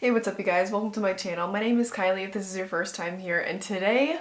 Hey, what's up you guys? Welcome to my channel. My name is Kylie if this is your first time here, and today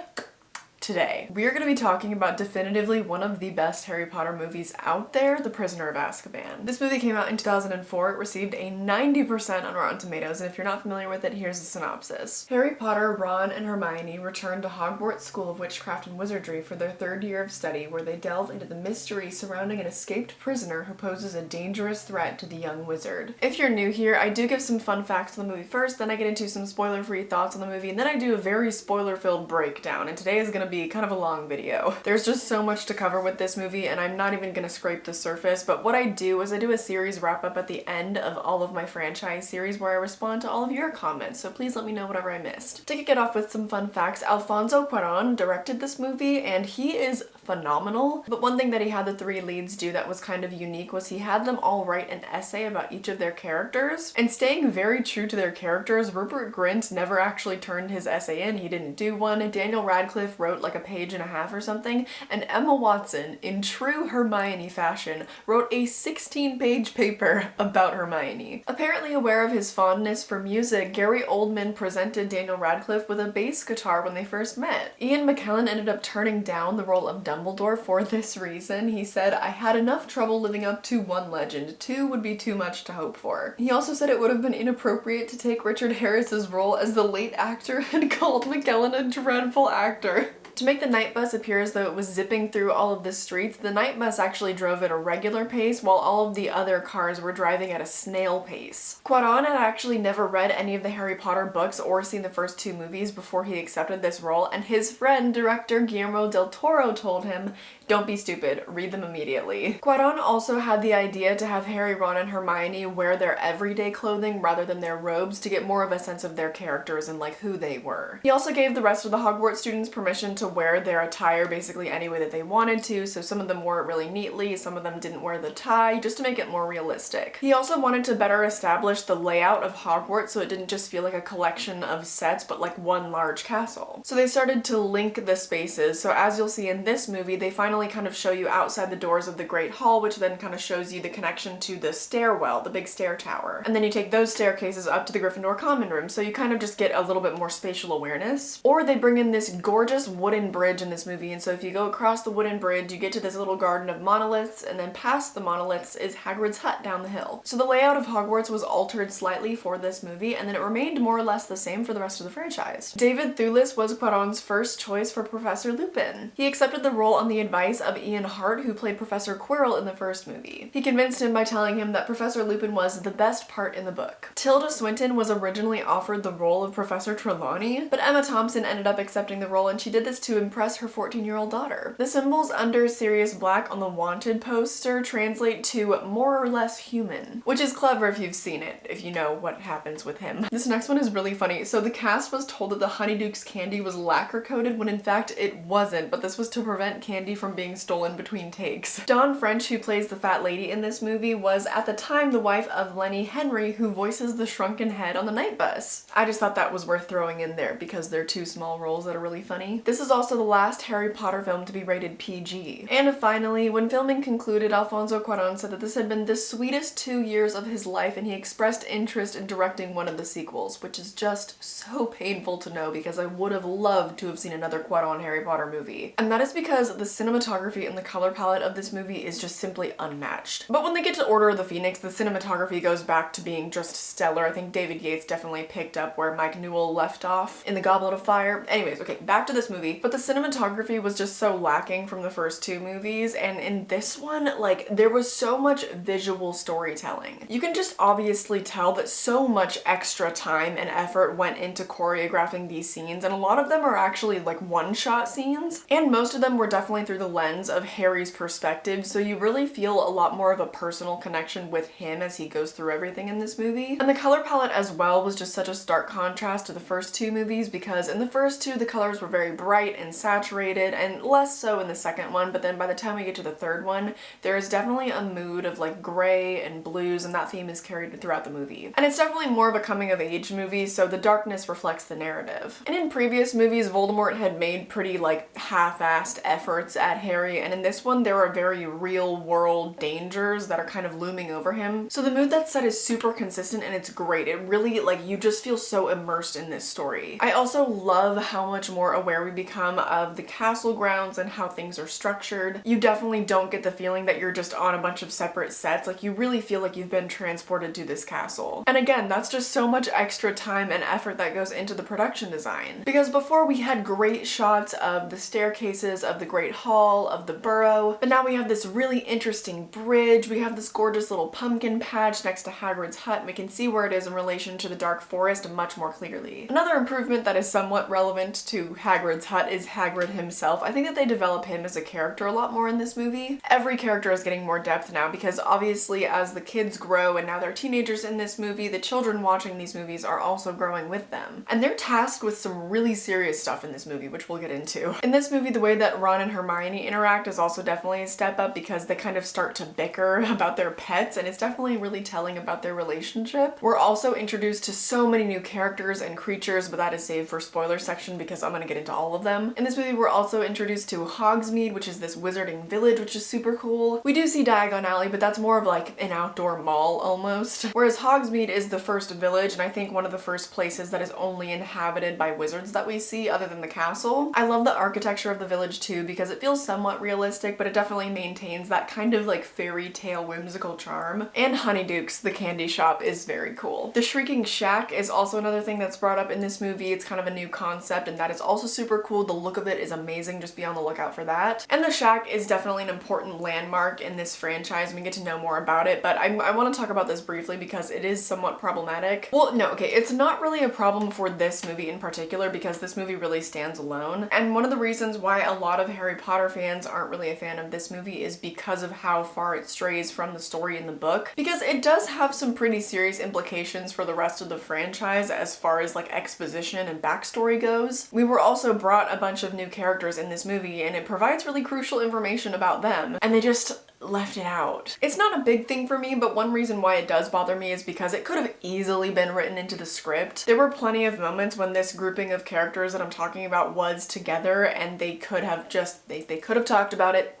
we are going to be talking about definitively one of the best Harry Potter movies out there, The Prisoner of Azkaban. This movie came out in 2004. It received a 90% on Rotten Tomatoes, and if you're not familiar with it, here's the synopsis. Harry Potter, Ron, and Hermione return to Hogwarts School of Witchcraft and Wizardry for their third year of study, where they delve into the mystery surrounding an escaped prisoner who poses a dangerous threat to the young wizard. If you're new here, I do give some fun facts on the movie first, then I get into some spoiler-free thoughts on the movie, and then I do a very spoiler-filled breakdown, and today is going to be kind of a long video. There's just so much to cover with this movie, and I'm not even gonna scrape the surface, but what I do is I do a series wrap up at the end of all of my franchise series where I respond to all of your comments, so please let me know whatever I missed. To kick it off with some fun facts, Alfonso Cuarón directed this movie, and he is phenomenal, but one thing that he had the three leads do that was kind of unique was he had them all write an essay about each of their characters, and staying very true to their characters, Rupert Grint never actually turned his essay in. He didn't do one. Daniel Radcliffe wrote like a page and a half or something, and Emma Watson, in true Hermione fashion, wrote a 16-page paper about Hermione. Apparently aware of his fondness for music, Gary Oldman presented Daniel Radcliffe with a bass guitar when they first met. Ian McKellen ended up turning down the role of Dumbledore for this reason. He said, "I had enough trouble living up to one legend. Two would be too much to hope for." He also said it would have been inappropriate to take Richard Harris's role, as the late actor had called McKellen a dreadful actor. To make the night bus appear as though it was zipping through all of the streets, the night bus actually drove at a regular pace while all of the other cars were driving at a snail pace. Cuarón had actually never read any of the Harry Potter books or seen the first two movies before he accepted this role, and his friend, director Guillermo del Toro, told him, "Don't be stupid, read them immediately." Cuarón also had the idea to have Harry, Ron, and Hermione wear their everyday clothing rather than their robes to get more of a sense of their characters and like who they were. He also gave the rest of the Hogwarts students permission to wear their attire basically any way that they wanted to, so some of them wore it really neatly, some of them didn't wear the tie, just to make it more realistic. He also wanted to better establish the layout of Hogwarts so it didn't just feel like a collection of sets but like one large castle. So they started to link the spaces, so as you'll see in this movie, they finally kind of show you outside the doors of the Great Hall, which then kind of shows you the connection to the stairwell, the big stair tower. And then you take those staircases up to the Gryffindor common room, so you kind of just get a little bit more spatial awareness. Or they bring in this gorgeous wooden bridge in this movie, and so if you go across the wooden bridge, you get to this little garden of monoliths, and then past the monoliths is Hagrid's hut down the hill. So the layout of Hogwarts was altered slightly for this movie, and then it remained more or less the same for the rest of the franchise. David Thewlis was Cuarón's first choice for Professor Lupin. He accepted the role on the advice of Ian Hart, who played Professor Quirrell in the first movie. He convinced him by telling him that Professor Lupin was the best part in the book. Tilda Swinton was originally offered the role of Professor Trelawny, but Emma Thompson ended up accepting the role, and she did this to impress her 14-year-old daughter. The symbols under Sirius Black on the wanted poster translate to more or less human, which is clever if you've seen it, if you know what happens with him. This next one is really funny. So the cast was told that the Honeydukes candy was lacquer coated when in fact it wasn't, but this was to prevent candy from being stolen between takes. Dawn French, who plays the fat lady in this movie, was at the time the wife of Lenny Henry, who voices the shrunken head on the night bus. I just thought that was worth throwing in there because they're two small roles that are really funny. This is also the last Harry Potter film to be rated PG. And finally, when filming concluded, Alfonso Cuarón said that this had been the sweetest 2 years of his life, and he expressed interest in directing one of the sequels, which is just so painful to know because I would have loved to have seen another Cuarón Harry Potter movie. And that is because the cinematography and the color palette of this movie is just simply unmatched. But when they get to Order of the Phoenix, the cinematography goes back to being just stellar. I think David Yates definitely picked up where Mike Newell left off in The Goblet of Fire. Anyways, okay, back to this movie. But the cinematography was just so lacking from the first two movies, and in this one, like, there was so much visual storytelling. You can just obviously tell that so much extra time and effort went into choreographing these scenes, and a lot of them are actually like one-shot scenes, and most of them were definitely through the lens of Harry's perspective, so you really feel a lot more of a personal connection with him as he goes through everything in this movie. And the color palette as well was just such a stark contrast to the first two movies, because in the first two the colors were very bright bright and saturated, and less so in the second one, but then by the time we get to the third one, there is definitely a mood of like gray and blues, and that theme is carried throughout the movie. And it's definitely more of a coming of age movie, so the darkness reflects the narrative. And in previous movies, Voldemort had made pretty like half-assed efforts at Harry, and in this one there are very real world dangers that are kind of looming over him. So the mood that's set is super consistent and it's great. It really, like, you just feel so immersed in this story. I also love how much more aware we become of the castle grounds and how things are structured. You definitely don't get the feeling that you're just on a bunch of separate sets. Like, you really feel like you've been transported to this castle. And again, that's just so much extra time and effort that goes into the production design. Because before we had great shots of the staircases, of the Great Hall, of the Burrow, but now we have this really interesting bridge. We have this gorgeous little pumpkin patch next to Hagrid's hut, and we can see where it is in relation to the Dark Forest much more clearly. Another improvement that is somewhat relevant to Hagrid's hut is Hagrid himself. I think that they develop him as a character a lot more in this movie. Every character is getting more depth now because obviously as the kids grow and now they're teenagers in this movie, the children watching these movies are also growing with them. And they're tasked with some really serious stuff in this movie, which we'll get into. In this movie, the way that Ron and Hermione interact is also definitely a step up because they kind of start to bicker about their pets, and it's definitely really telling about their relationship. We're also introduced to so many new characters and creatures, but that is saved for spoiler section because I'm gonna get into all of them. In this movie, we're also introduced to Hogsmeade, which is this wizarding village, which is super cool. We do see Diagon Alley, but that's more of like an outdoor mall almost. Whereas Hogsmeade is the first village, and I think one of the first places that is only inhabited by wizards that we see other than the castle. I love the architecture of the village too because it feels somewhat realistic, but it definitely maintains that kind of like fairy tale whimsical charm. And Honeyduke's, the candy shop, is very cool. The Shrieking Shack is also another thing that's brought up in this movie. It's kind of a new concept and that is also super cool. The look of it is amazing. Just be on the lookout for that. And the shack is definitely an important landmark in this franchise. We get to know more about it, but I want to talk about this briefly because it is somewhat problematic. Well, no, okay, it's not really a problem for this movie in particular because this movie really stands alone. And one of the reasons why a lot of Harry Potter fans aren't really a fan of this movie is because of how far it strays from the story in the book. Because it does have some pretty serious implications for the rest of the franchise as far as like exposition and backstory goes. We were also brought a bunch of new characters in this movie and it provides really crucial information about them, and they just left it out. It's not a big thing for me, but one reason why it does bother me is because it could have easily been written into the script. There were plenty of moments when this grouping of characters that I'm talking about was together and they could have just, they could have talked about it.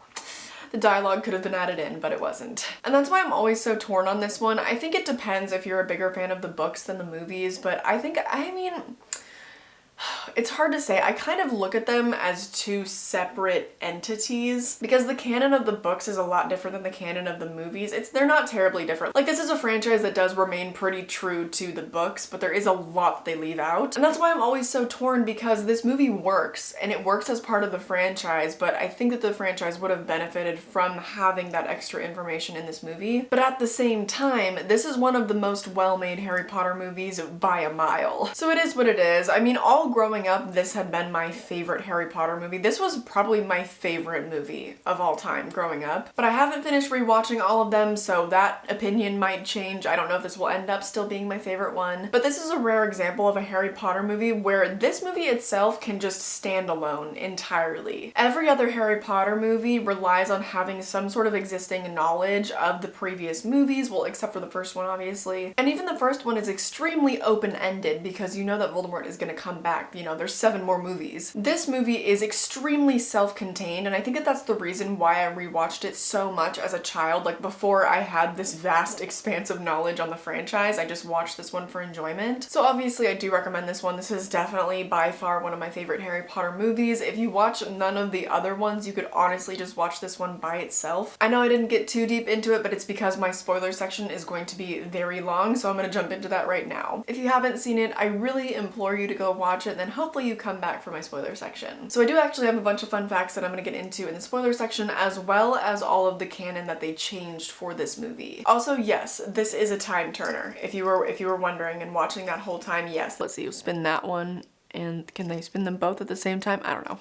The dialogue could have been added in, but it wasn't. And that's why I'm always so torn on this one. I think it depends if you're a bigger fan of the books than the movies, but I mean, it's hard to say. I kind of look at them as two separate entities because the canon of the books is a lot different than the canon of the movies. They're not terribly different. Like, this is a franchise that does remain pretty true to the books, but there is a lot that they leave out. And that's why I'm always so torn because this movie works and it works as part of the franchise, but I think that the franchise would have benefited from having that extra information in this movie. But at the same time, this is one of the most well-made Harry Potter movies by a mile. So it is what it is. I mean, all growing up, this had been my favorite Harry Potter movie. This was probably my favorite movie of all time growing up. But I haven't finished rewatching all of them, so that opinion might change. I don't know if this will end up still being my favorite one. But this is a rare example of a Harry Potter movie where this movie itself can just stand alone entirely. Every other Harry Potter movie relies on having some sort of existing knowledge of the previous movies, well, except for the first one, obviously. And even the first one is extremely open-ended because you know that Voldemort is going to come back. You know, there's 7 more movies. This movie is extremely self-contained, and I think that that's the reason why I rewatched it so much as a child. Like, before I had this vast expanse of knowledge on the franchise, I just watched this one for enjoyment. So obviously I do recommend this one. This is definitely by far one of my favorite Harry Potter movies. If you watch none of the other ones, you could honestly just watch this one by itself. I know I didn't get too deep into it, but it's because my spoiler section is going to be very long, so I'm gonna jump into that right now. If you haven't seen it, I really implore you to go watch it, then hopefully you come back for my spoiler section. So I do actually have a bunch of fun facts that I'm gonna get into in the spoiler section, as well as all of the canon that they changed for this movie. Also, yes, this is a time turner. If you were wondering and watching that whole time, yes. Let's see, you spin that one. And can they spin them both at the same time? I don't know.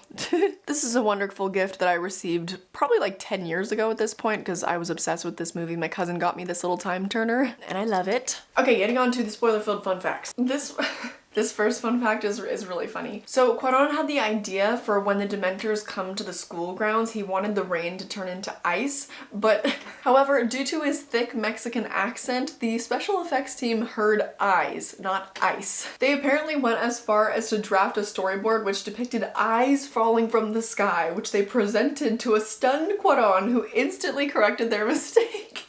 This is a wonderful gift that I received probably like 10 years ago at this point because I was obsessed with this movie. My cousin got me this little time turner and I love it. Okay, getting on to the spoiler-filled fun facts. This first fun fact is really funny. So Quidditch had the idea for when the Dementors come to the school grounds, he wanted the rain to turn into ice, but however, due to his thick Mexican accent, the special effects team heard eyes, not ice. They apparently went as far as to draft a storyboard which depicted eyes falling from the sky, which they presented to a stunned Quidditch, who instantly corrected their mistake.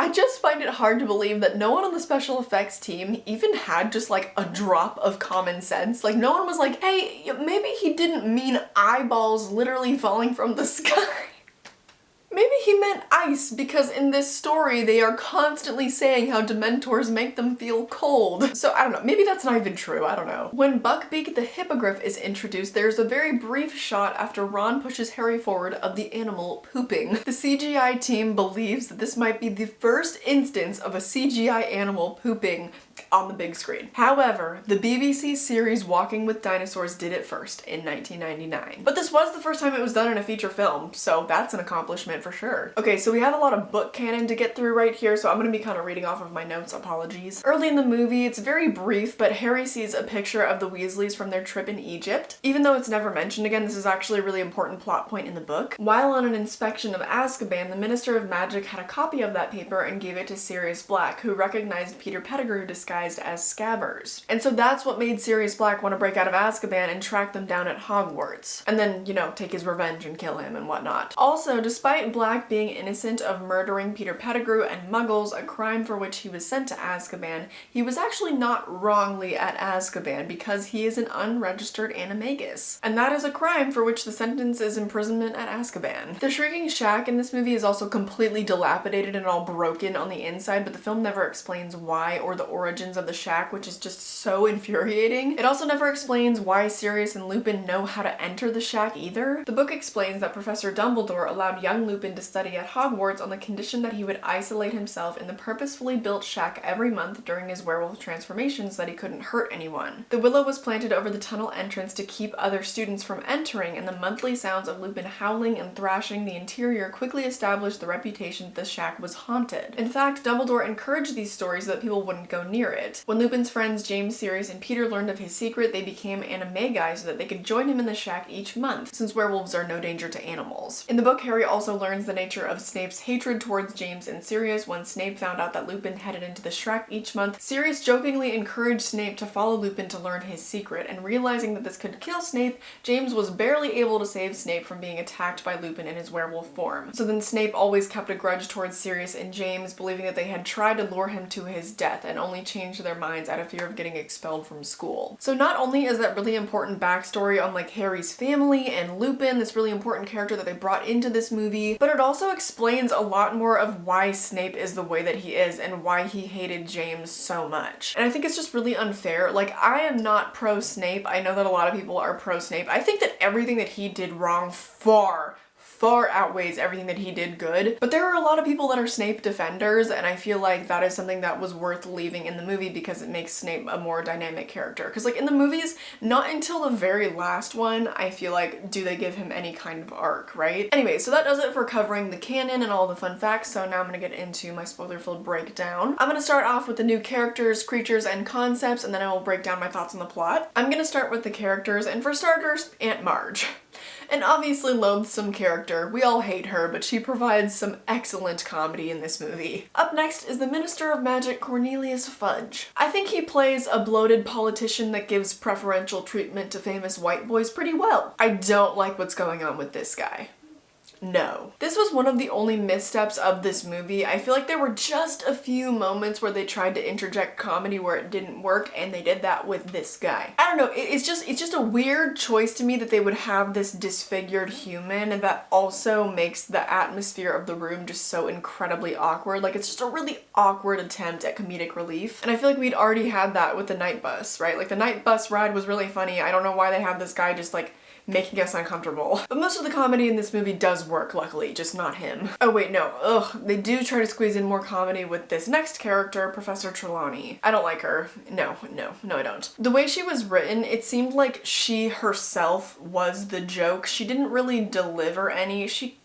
I just find it hard to believe that no one on the special effects team even had just like a drop of common sense. Like no one was like, hey, maybe he didn't mean eyeballs literally falling from the sky. Maybe he meant ice, because in this story they are constantly saying how Dementors make them feel cold. So I don't know, maybe that's not even true, I don't know. When Buckbeak the Hippogriff is introduced, there's a very brief shot after Ron pushes Harry forward of the animal pooping. The CGI team believes that this might be the first instance of a CGI animal pooping on the big screen. However, the BBC series Walking with Dinosaurs did it first in 1999. But this was the first time it was done in a feature film, so that's an accomplishment for sure. Okay, so we have a lot of book canon to get through right here, so I'm gonna be kind of reading off of my notes, apologies. Early in the movie, it's very brief, but Harry sees a picture of the Weasleys from their trip in Egypt. Even though it's never mentioned again, this is actually a really important plot point in the book. While on an inspection of Azkaban, the Minister of Magic had a copy of that paper and gave it to Sirius Black, who recognized Peter Pettigrew disguised as Scabbers. And so that's what made Sirius Black want to break out of Azkaban and track them down at Hogwarts. And then, you know, take his revenge and kill him and whatnot. Also, despite Black being innocent of murdering Peter Pettigrew and Muggles, a crime for which he was sent to Azkaban, he was actually not wrongly at Azkaban because he is an unregistered Animagus. And that is a crime for which the sentence is imprisonment at Azkaban. The Shrieking Shack in this movie is also completely dilapidated and all broken on the inside, but the film never explains why or the origins of the shack, which is just so infuriating. It also never explains why Sirius and Lupin know how to enter the shack either. The book explains that Professor Dumbledore allowed young Lupin to study at Hogwarts on the condition that he would isolate himself in the purposefully built shack every month during his werewolf transformation so that he couldn't hurt anyone. The willow was planted over the tunnel entrance to keep other students from entering, and the monthly sounds of Lupin howling and thrashing the interior quickly established the reputation that the shack was haunted. In fact, Dumbledore encouraged these stories so that people wouldn't go near it. When Lupin's friends James, Sirius, and Peter learned of his secret, they became Animagi so that they could join him in the shack each month, since werewolves are no danger to animals. In the book, Harry also learns the nature of Snape's hatred towards James and Sirius when Snape found out that Lupin headed into the shack each month. Sirius jokingly encouraged Snape to follow Lupin to learn his secret, and realizing that this could kill Snape, James was barely able to save Snape from being attacked by Lupin in his werewolf form. So then Snape always kept a grudge towards Sirius and James, believing that they had tried to lure him to his death and only changed their minds out of fear of getting expelled from school. So not only is that really important backstory on like Harry's family and Lupin, this really important character that they brought into this movie, but it also explains a lot more of why Snape is the way that he is and why he hated James so much. And I think it's just really unfair. Like, I am not pro Snape. I know that a lot of people are pro Snape. I think that everything that he did wrong far outweighs everything that he did good. But there are a lot of people that are Snape defenders, and I feel like that is something that was worth leaving in the movie because it makes Snape a more dynamic character. Because like in the movies, not until the very last one, I feel like, do they give him any kind of arc, right? Anyway, so that does it for covering the canon and all the fun facts, so now I'm gonna get into my spoiler-filled breakdown. I'm gonna start off with the new characters, creatures, and concepts, and then I will break down my thoughts on the plot. I'm gonna start with the characters, and for starters, Aunt Marge. An obviously loathsome character. We all hate her, but she provides some excellent comedy in this movie. Up next is the Minister of Magic, Cornelius Fudge. I think he plays a bloated politician that gives preferential treatment to famous white boys pretty well. I don't like what's going on with this guy. No. This was one of the only missteps of this movie. I feel like there were just a few moments where they tried to interject comedy where it didn't work, and they did that with this guy. I don't know, it's just a weird choice to me that they would have this disfigured human, and that also makes the atmosphere of the room just so incredibly awkward. Like, it's just a really awkward attempt at comedic relief. And I feel like we'd already had that with the night bus, right? Like, the night bus ride was really funny. I don't know why they have this guy just like making us uncomfortable. But most of the comedy in this movie does work, luckily, just not him. Oh wait, no, ugh, they do try to squeeze in more comedy with this next character, Professor Trelawny. I don't like her. No, I don't. The way she was written, it seemed like she herself was the joke. She didn't really deliver any. She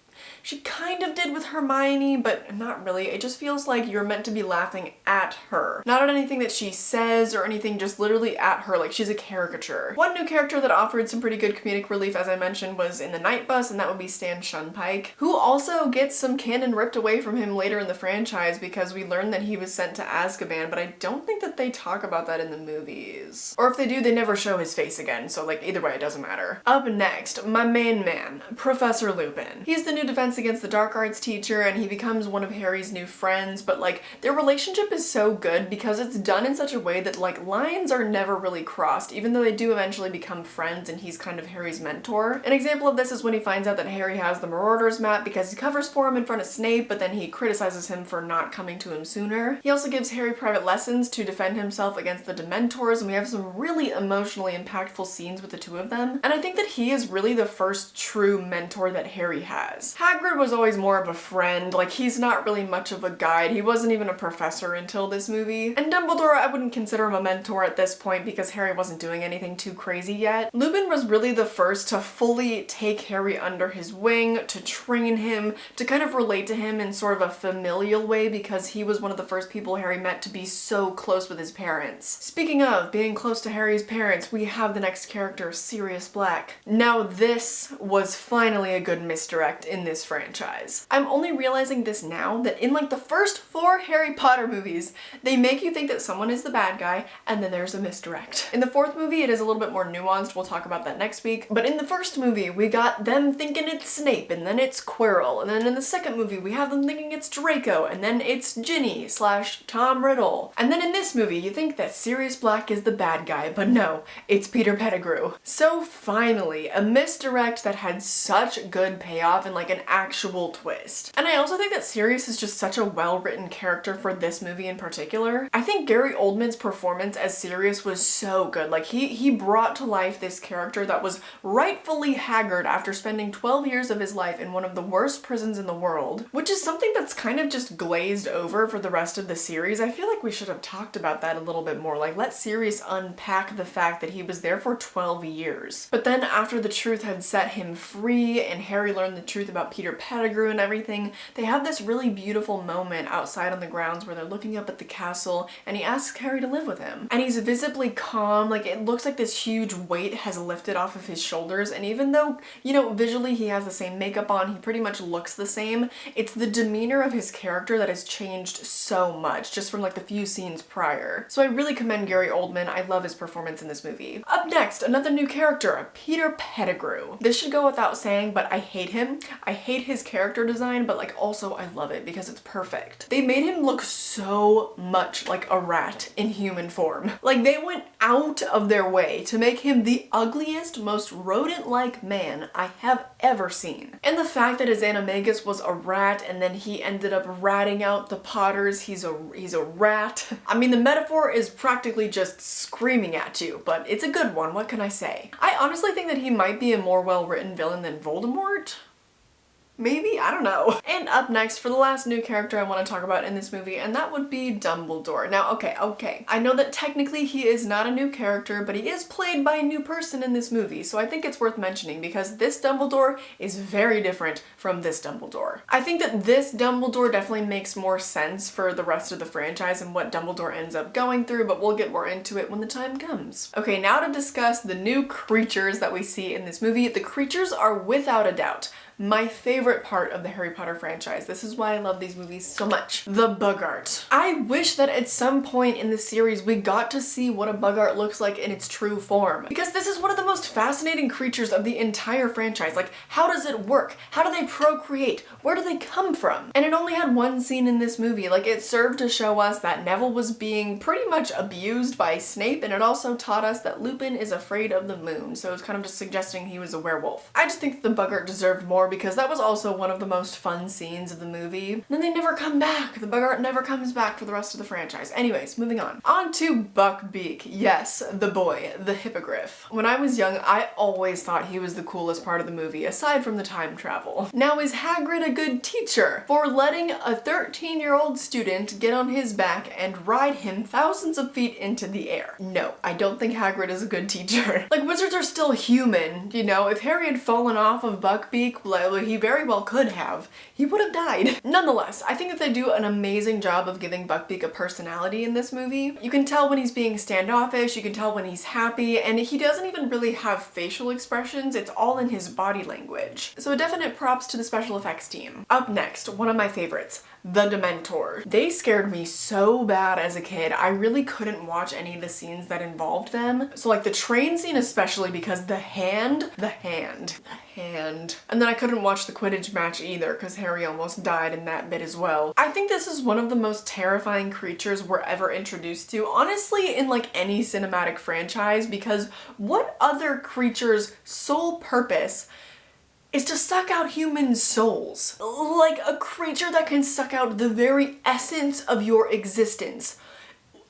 She kind of did with Hermione, but not really. It just feels like you're meant to be laughing at her. Not at anything that she says or anything, just literally at her, like she's a caricature. One new character that offered some pretty good comedic relief, as I mentioned, was in the Night Bus, and that would be Stan Shunpike, who also gets some canon ripped away from him later in the franchise because we learned that he was sent to Azkaban, but I don't think that they talk about that in the movies. Or if they do, they never show his face again, so like either way, it doesn't matter. Up next, my main man, Professor Lupin. He's the new Defense Against the Dark Arts teacher, and he becomes one of Harry's new friends, but like their relationship is so good because it's done in such a way that like lines are never really crossed, even though they do eventually become friends and he's kind of Harry's mentor. An example of this is when he finds out that Harry has the Marauders map because he covers for him in front of Snape, but then he criticizes him for not coming to him sooner. He also gives Harry private lessons to defend himself against the Dementors, and we have some really emotionally impactful scenes with the two of them. And I think that he is really the first true mentor that Harry has. Hagrid was always more of a friend, like he's not really much of a guide. He wasn't even a professor until this movie. And Dumbledore, I wouldn't consider him a mentor at this point because Harry wasn't doing anything too crazy yet. Lupin was really the first to fully take Harry under his wing, to train him, to kind of relate to him in sort of a familial way because he was one of the first people Harry met to be so close with his parents. Speaking of being close to Harry's parents, we have the next character, Sirius Black. Now this was finally a good misdirect in this franchise. I'm only realizing this now, that in like the first 4 Harry Potter movies, they make you think that someone is the bad guy and then there's a misdirect. In the 4th movie, it is a little bit more nuanced. We'll talk about that next week. But in the first movie, we got them thinking it's Snape and then it's Quirrell. And then in the second movie, we have them thinking it's Draco and then it's Ginny / Tom Riddle. And then in this movie, you think that Sirius Black is the bad guy, but no, it's Peter Pettigrew. So finally, a misdirect that had such good payoff and like an actual twist. And I also think that Sirius is just such a well-written character for this movie in particular. I think Gary Oldman's performance as Sirius was so good. Like he brought to life this character that was rightfully Hagrid after spending 12 years of his life in one of the worst prisons in the world, which is something that's kind of just glazed over for the rest of the series. I feel like we should have talked about that a little bit more. Like let Sirius unpack the fact that he was there for 12 years. But then after the truth had set him free and Harry learned the truth about Peter Pettigrew and everything, they have this really beautiful moment outside on the grounds where they're looking up at the castle and he asks Harry to live with him. And he's visibly calm, like it looks like this huge weight has lifted off of his shoulders, and even though, you know, visually he has the same makeup on, he pretty much looks the same, it's the demeanor of his character that has changed so much just from like the few scenes prior. So I really commend Gary Oldman. I love his performance in this movie. Up next, another new character, Peter Pettigrew. This should go without saying, but I hate him. I hate his character design, but like also I love it because it's perfect. They made him look so much like a rat in human form. Like they went out of their way to make him the ugliest, most rodent-like man I have ever seen. And the fact that his Animagus was a rat and then he ended up ratting out the Potters, he's a rat. I mean, the metaphor is practically just screaming at you, but it's a good one, what can I say? I honestly think that he might be a more well-written villain than Voldemort. Maybe? I don't know. And up next for the last new character I want to talk about in this movie, and that would be Dumbledore. Now, okay. I know that technically he is not a new character, but he is played by a new person in this movie, so I think it's worth mentioning because this Dumbledore is very different from this Dumbledore. I think that this Dumbledore definitely makes more sense for the rest of the franchise and what Dumbledore ends up going through, but we'll get more into it when the time comes. Okay, now to discuss the new creatures that we see in this movie. The creatures are without a doubt my favorite part of the Harry Potter franchise. This is why I love these movies so much. The Boggart. I wish that at some point in the series we got to see what a Boggart looks like in its true form. Because this is one of the most fascinating creatures of the entire franchise. Like, how does it work? How do they procreate? Where do they come from? And it only had one scene in this movie. Like, it served to show us that Neville was being pretty much abused by Snape, and it also taught us that Lupin is afraid of the moon. So it was kind of just suggesting he was a werewolf. I just think that the Boggart deserved more because that was also one of the most fun scenes of the movie. And then they never come back. The Boggart never comes back for the rest of the franchise. Anyways, moving on. On to Buckbeak. Yes, the boy, the hippogriff. When I was young, I always thought he was the coolest part of the movie, aside from the time travel. Now, is Hagrid a good teacher for letting a 13-year-old student get on his back and ride him thousands of feet into the air? No, I don't think Hagrid is a good teacher. Like, wizards are still human, you know? If Harry had fallen off of Buckbeak, he very well could have. He would have died. Nonetheless, I think that they do an amazing job of giving Buckbeak a personality in this movie. You can tell when he's being standoffish, you can tell when he's happy, and he doesn't even really have facial expressions, it's all in his body language. So a definite props to the special effects team. Up next, one of my favorites, the Dementor. They scared me so bad as a kid. I really couldn't watch any of the scenes that involved them. So like the train scene especially, because the hand. And then I couldn't watch the Quidditch match either because Harry almost died in that bit as well. I think this is one of the most terrifying creatures we're ever introduced to, honestly, in like any cinematic franchise, because what other creature's sole purpose is to suck out human souls? Like a creature that can suck out the very essence of your existence.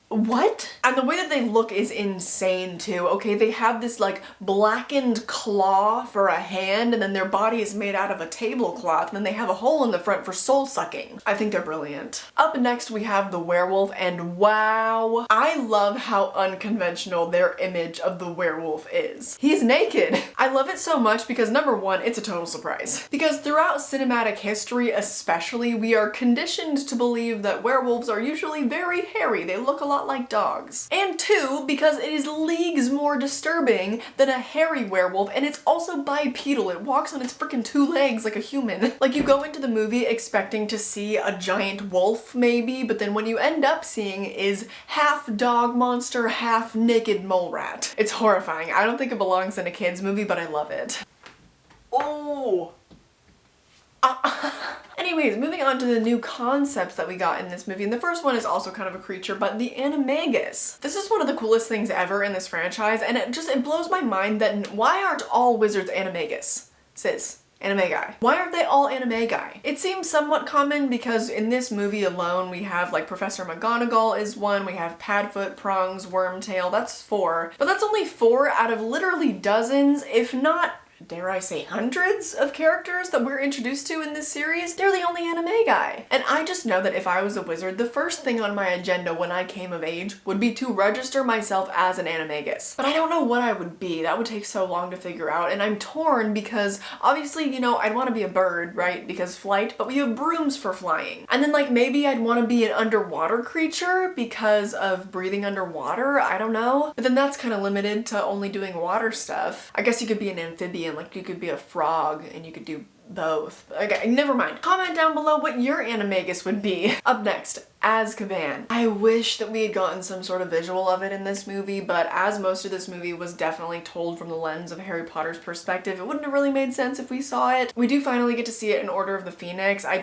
What? And the way that they look is insane too. Okay, they have this like blackened claw for a hand, and then their body is made out of a tablecloth, and then they have a hole in the front for soul sucking. I think they're brilliant. Up next we have the werewolf, and wow, I love how unconventional their image of the werewolf is. He's naked. I love it so much because number one, it's a total surprise. Because throughout cinematic history especially, we are conditioned to believe that werewolves are usually very hairy. They look a lot like dogs. And two, because it is leagues more disturbing than a hairy werewolf, and it's also bipedal. It walks on its freaking two legs like a human. Like you go into the movie expecting to see a giant wolf maybe, but then what you end up seeing is half dog monster, half naked mole rat. It's horrifying. I don't think it belongs in a kid's movie, but I love it. Oh! Anyways, moving on to the new concepts that we got in this movie, and the first one is also kind of a creature, but the Animagus. This is one of the coolest things ever in this franchise, and it blows my mind that why aren't all wizards Animagus? Animagi. Why aren't they all Animagi? It seems somewhat common because in this movie alone we have like Professor McGonagall is one, we have Padfoot, Prongs, Wormtail, that's 4. But that's only 4 out of literally dozens, if not, dare I say, hundreds of characters that we're introduced to in this series. They're the only Animagi. And I just know that if I was a wizard, the first thing on my agenda when I came of age would be to register myself as an Animagus. But I don't know what I would be. That would take so long to figure out, and I'm torn because obviously, you know, I'd want to be a bird, right? Because flight, but we have brooms for flying. And then like maybe I'd want to be an underwater creature because of breathing underwater, I don't know. But then that's kind of limited to only doing water stuff. I guess you could be an amphibian. Like you could be a frog and you could do both. Okay, never mind. Comment down below what your Animagus would be. Up next, Azkaban. I wish that we had gotten some sort of visual of it in this movie, but as most of this movie was definitely told from the lens of Harry Potter's perspective, it wouldn't have really made sense if we saw it. We do finally get to see it in Order of the Phoenix. I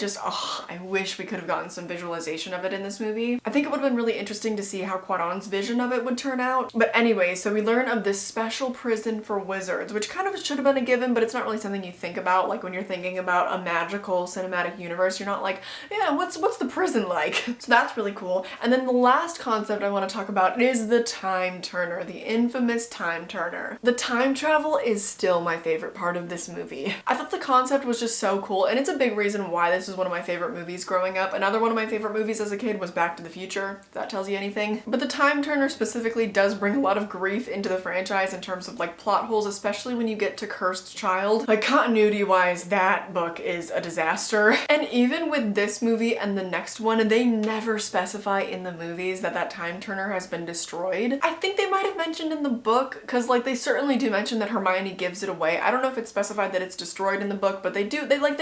wish we could have gotten some visualization of it in this movie. I think it would have been really interesting to see how Quadon's vision of it would turn out. But anyway, so we learn of this special prison for wizards, which kind of should have been a given, but it's not really something you think about. Like when you're thinking about a magical cinematic universe, you're not like, yeah, what's the prison like? So that's really cool. And then the last concept I want to talk about is the Time Turner, the infamous Time Turner. The time travel is still my favorite part of this movie. I thought the concept was just so cool, and it's a big reason why this is one of my favorite movies growing up. Another one of my favorite movies as a kid was Back to the Future, if that tells you anything. But the Time Turner specifically does bring a lot of grief into the franchise in terms of like plot holes, especially when you get to Cursed Child. Like continuity-wise, that book is a disaster. And even with this movie and the next one, they never specify in the movies that that Time Turner has been destroyed. I think they might have mentioned in the book, because like they certainly do mention that Hermione gives it away. I don't know if it's specified that it's destroyed in the book, but they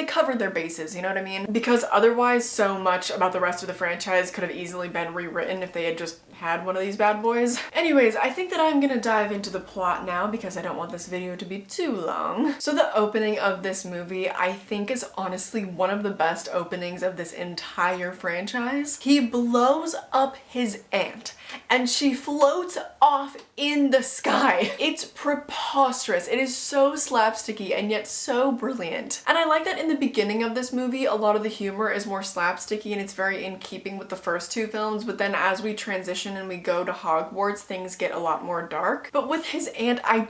covered their bases, you know what I mean? Because otherwise so much about the rest of the franchise could have easily been rewritten if they had just had one of these bad boys. Anyways, I think that I'm gonna dive into the plot now because I don't want this video to be too long. So the opening of this movie I think is honestly one of the best openings of this entire franchise. He blows up his aunt and she floats off in the sky. It's preposterous. It is so slapsticky and yet so brilliant. And I like that in the beginning of this movie, a lot of the humor is more slapsticky and it's very in keeping with the first 2 films, but then as we transition and we go to Hogwarts, things get a lot more dark. But with his aunt, I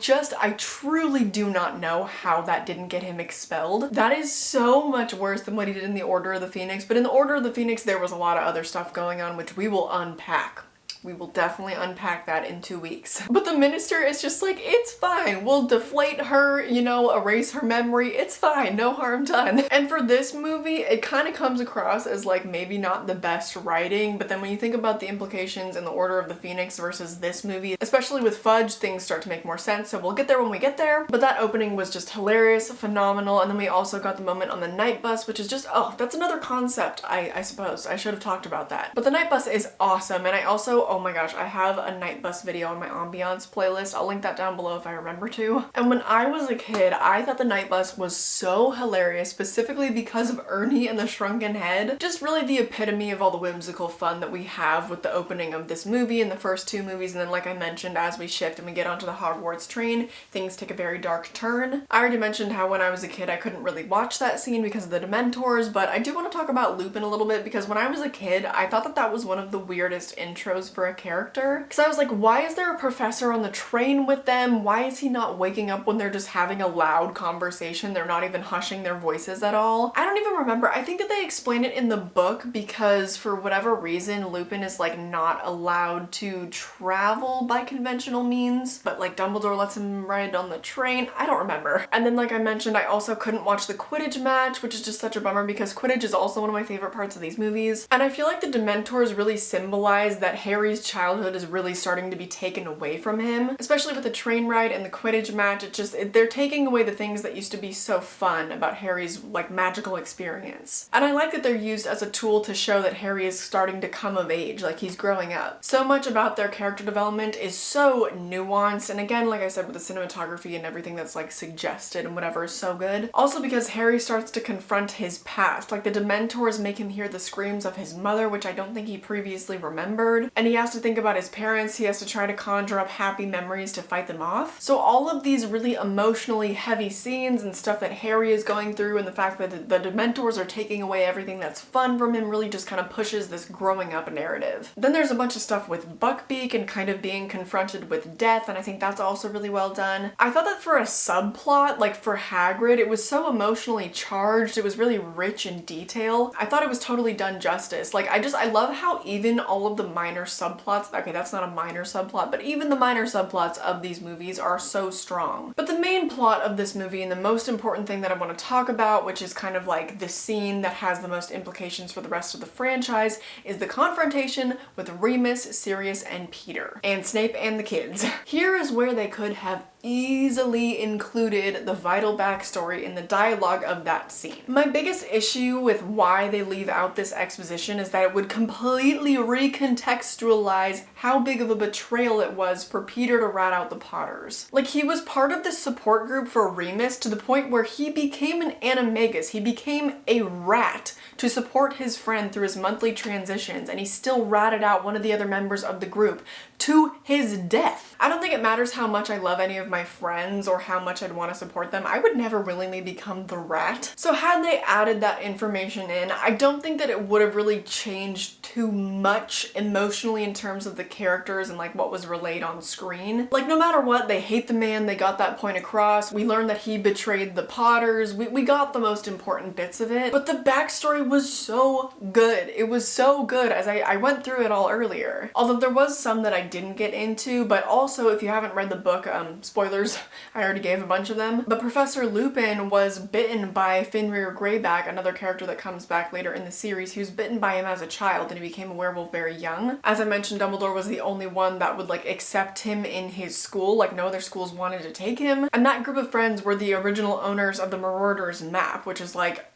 truly do not know how that didn't get him expelled. That is so much worse than what he did in the Order of the Phoenix, but in the Order of the Phoenix, there was a lot of other stuff going on, which we will unpack. We will definitely unpack that in 2 weeks. But the minister is just like, it's fine. We'll deflate her, you know, erase her memory. It's fine. No harm done. And for this movie, it kind of comes across as like maybe not the best writing, but then when you think about the implications in the Order of the Phoenix versus this movie, especially with Fudge, things start to make more sense. So we'll get there when we get there. But that opening was just hilarious, phenomenal. And then we also got the moment on the night bus, which is just, oh, that's another concept, I suppose. I should have talked about that. But the night bus is awesome. And I also, oh my gosh, I have a night bus video on my ambiance playlist. I'll link that down below if I remember to. And when I was a kid, I thought the night bus was so hilarious, specifically because of Ernie and the Shrunken Head. Just really the epitome of all the whimsical fun that we have with the opening of this movie and the first two movies. And then, like I mentioned, as we shift and we get onto the Hogwarts train, things take a very dark turn. I already mentioned how when I was a kid, I couldn't really watch that scene because of the Dementors, but I do want to talk about Lupin a little bit because when I was a kid, I thought that that was one of the weirdest intros for a character. Because I was like, why is there a professor on the train with them? Why is he not waking up when they're just having a loud conversation? They're not even hushing their voices at all. I don't even remember. I think that they explain it in the book because for whatever reason, Lupin is like not allowed to travel by conventional means, but like Dumbledore lets him ride on the train. I don't remember. And then like I mentioned, I also couldn't watch the Quidditch match, which is just such a bummer because Quidditch is also one of my favorite parts of these movies. And I feel like the Dementors really symbolize that Harry's childhood is really starting to be taken away from him, especially with the train ride and the Quidditch match. They're taking away the things that used to be so fun about Harry's like magical experience. And I like that they're used as a tool to show that Harry is starting to come of age, like he's growing up. So much about their character development is so nuanced, and again, like I said, with the cinematography and everything that's like suggested and whatever is so good. Also because Harry starts to confront his past, like the Dementors make him hear the screams of his mother, which I don't think he previously remembered, and he has to think about his parents. He has to try to conjure up happy memories to fight them off. So all of these really emotionally heavy scenes and stuff that Harry is going through, and the fact that the Dementors are taking away everything that's fun from him, really just kind of pushes this growing up narrative. Then there's a bunch of stuff with Buckbeak and kind of being confronted with death, and I think that's also really well done. I thought that for a subplot, like for Hagrid, it was so emotionally charged. It was really rich in detail. I thought it was totally done justice. Like I love how even all of the minor subplots, okay, that's not a minor subplot, but even the minor subplots of these movies are so strong. But the main plot of this movie and the most important thing that I want to talk about, which is kind of like the scene that has the most implications for the rest of the franchise, is the confrontation with Remus, Sirius, and Peter, and Snape and the kids. Here is where they could have easily included the vital backstory in the dialogue of that scene. My biggest issue with why they leave out this exposition is that it would completely recontextualize how big of a betrayal it was for Peter to rat out the Potters. Like, he was part of this support group for Remus to the point where he became an animagus. He became a rat to support his friend through his monthly transitions, and he still ratted out one of the other members of the group to his death. I don't think it matters how much I love any of my friends or how much I'd want to support them. I would never willingly become the rat. So had they added that information in, I don't think that it would have really changed too much emotionally in terms of the characters and like what was relayed on screen. Like, no matter what, they hate the man, they got that point across. We learned that he betrayed the Potters. We got the most important bits of it. But the backstory was so good. It was so good, as I went through it all earlier. Although there was some that I didn't get into, but also if you haven't read the book, spoilers, I already gave a bunch of them, but Professor Lupin was bitten by Fenrir Greyback, another character that comes back later in the series. He was bitten by him as a child and he became a werewolf very young. As I mentioned, Dumbledore was the only one that would like accept him in his school, like no other schools wanted to take him, and that group of friends were the original owners of the Marauders map, which is like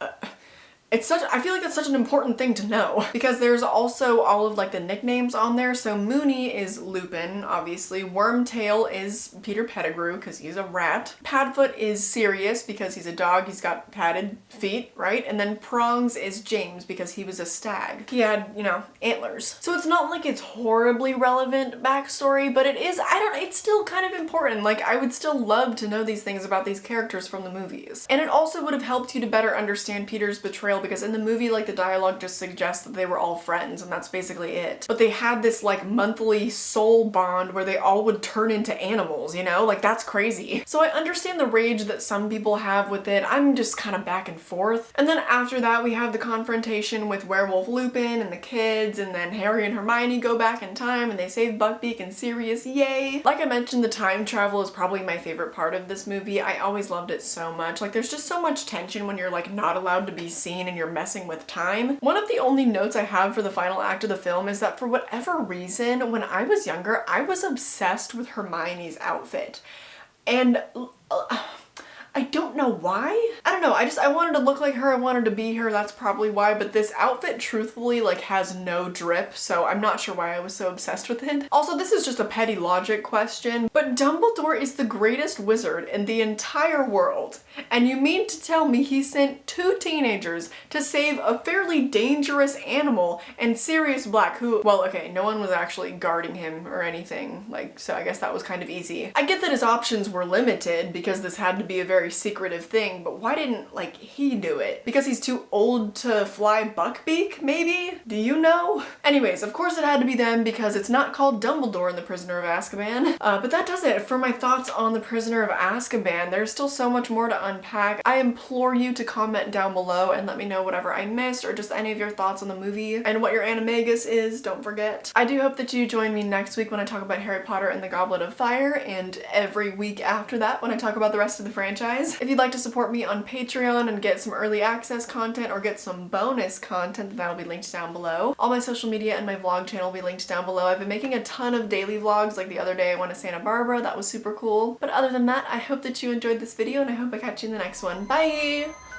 I feel like that's such an important thing to know because there's also all of like the nicknames on there. So Moony is Lupin, obviously. Wormtail is Peter Pettigrew because he's a rat. Padfoot is Sirius because he's a dog. He's got padded feet, right? And then Prongs is James because he was a stag. He had, you know, antlers. So it's not like it's horribly relevant backstory, but it is, it's still kind of important. Like, I would still love to know these things about these characters from the movies. And it also would have helped you to better understand Peter's betrayal because in the movie, like, the dialogue just suggests that they were all friends and that's basically it. But they had this like monthly soul bond where they all would turn into animals, you know? Like, that's crazy. So I understand the rage that some people have with it. I'm just kind of back and forth. And then after that, we have the confrontation with Werewolf Lupin and the kids, and then Harry and Hermione go back in time and they save Buckbeak and Sirius, yay! Like I mentioned, the time travel is probably my favorite part of this movie. I always loved it so much. Like, there's just so much tension when you're like not allowed to be seen and you're messing with time. One of the only notes I have for the final act of the film is that for whatever reason, when I was younger, I was obsessed with Hermione's outfit. And I don't know why. I don't know, I wanted to look like her, I wanted to be her, that's probably why, but this outfit truthfully like has no drip, so I'm not sure why I was so obsessed with it. Also, this is just a petty logic question, but Dumbledore is the greatest wizard in the entire world, and you mean to tell me he sent 2 teenagers to save a fairly dangerous animal and Sirius Black, who, well, okay, no one was actually guarding him or anything, like, so I guess that was kind of easy. I get that his options were limited because this had to be a very secretive thing, but why didn't, like, he do it? Because he's too old to fly Buckbeak, maybe? Do you know? Anyways, of course it had to be them because it's not called Dumbledore in The Prisoner of Azkaban. But that does it for my thoughts on The Prisoner of Azkaban. There's still so much more to unpack. I implore you to comment down below and let me know whatever I missed or just any of your thoughts on the movie and what your Animagus is, don't forget. I do hope that you join me next week when I talk about Harry Potter and the Goblet of Fire, and every week after that when I talk about the rest of the franchise. If you'd like to support me on Patreon and get some early access content or get some bonus content, that'll be linked down below. All my social media and my vlog channel will be linked down below. I've been making a ton of daily vlogs, like the other day I went to Santa Barbara, that was super cool. But other than that, I hope that you enjoyed this video and I hope I catch you in the next one. Bye!